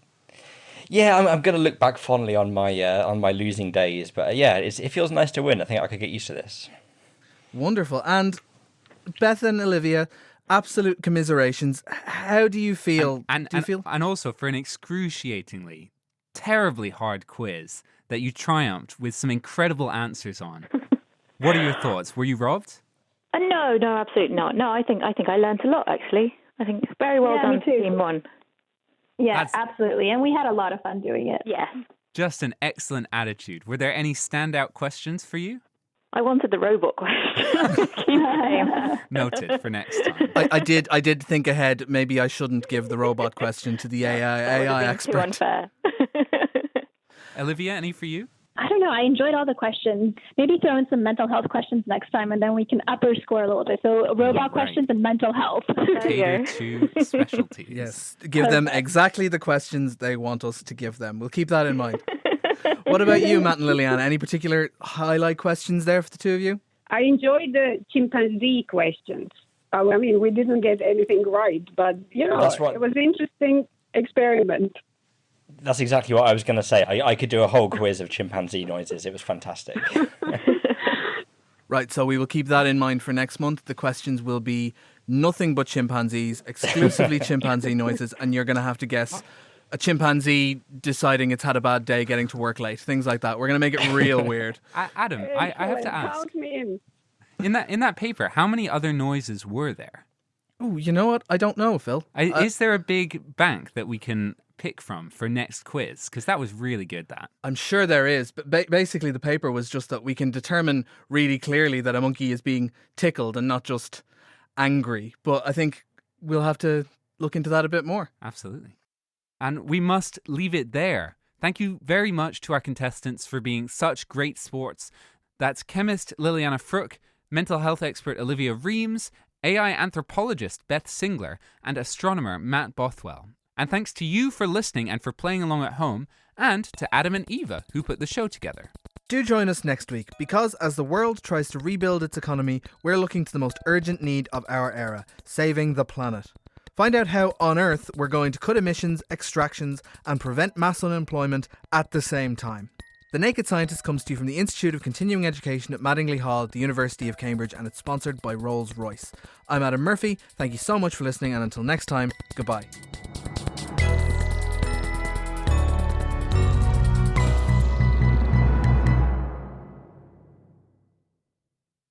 Speaker 10: Yeah, I'm going to look back fondly on my losing days, but it feels nice to win. I think I could get used to this.
Speaker 6: Wonderful. And Beth and Olivia, absolute commiserations. How do you feel?
Speaker 7: And also for an excruciatingly, terribly hard quiz that you triumphed with some incredible answers on. What are your thoughts? Were you robbed?
Speaker 1: No, absolutely not. No, I think I learned a lot, actually. I think very well done to Team 1.
Speaker 11: Yeah, absolutely. And we had a lot of fun doing it.
Speaker 1: Yeah.
Speaker 7: Just an excellent attitude. Were there any standout questions for you?
Speaker 1: I wanted the robot question.
Speaker 7: Noted for next time.
Speaker 6: I did think ahead. Maybe I shouldn't give the robot question to the AI expert.
Speaker 1: Too unfair.
Speaker 7: Olivia, any for you?
Speaker 11: I don't know. I enjoyed all the questions. Maybe throw in some mental health questions next time, and then we can up our score a little bit. So robot questions and mental health.
Speaker 7: Cater to specialties.
Speaker 6: Yes, give them exactly the questions they want us to give them. We'll keep that in mind. What about you, Matt and Liliana? Any particular highlight questions there for the two of you?
Speaker 9: I enjoyed the chimpanzee questions. I mean, we didn't get anything right, but,
Speaker 10: That's right.
Speaker 9: It was an interesting experiment.
Speaker 10: That's exactly what I was going to say. I could do a whole quiz of chimpanzee noises. It was fantastic.
Speaker 6: Right, so we will keep that in mind for next month. The questions will be nothing but chimpanzees, exclusively chimpanzee noises, and you're going to have to guess a chimpanzee deciding it's had a bad day getting to work late, things like that. We're going to make it real weird.
Speaker 7: Adam, I have to ask.
Speaker 9: Count me in.
Speaker 7: In that paper, how many other noises were there?
Speaker 6: Oh, you know what? I don't know, Phil.
Speaker 7: Is there a big bank that we can pick from for next quiz? Because that was really good, that.
Speaker 6: I'm sure there is, but basically the paper was just that we can determine really clearly that a monkey is being tickled and not just angry. But I think we'll have to look into that a bit more.
Speaker 7: Absolutely. And we must leave it there. Thank you very much to our contestants for being such great sports. That's chemist Liliana Fruck, mental health expert Olivia Reams, AI anthropologist Beth Singler, and astronomer Matt Bothwell. And thanks to you for listening and for playing along at home, and to Adam and Eva, who put the show together.
Speaker 6: Do join us next week, because as the world tries to rebuild its economy, we're looking to the most urgent need of our era, saving the planet. Find out how on Earth we're going to cut emissions, extractions, and prevent mass unemployment at the same time. The Naked Scientist comes to you from the Institute of Continuing Education at Mattingley Hall at the University of Cambridge, and it's sponsored by Rolls-Royce. I'm Adam Murphy. Thank you so much for listening, and until next time, goodbye.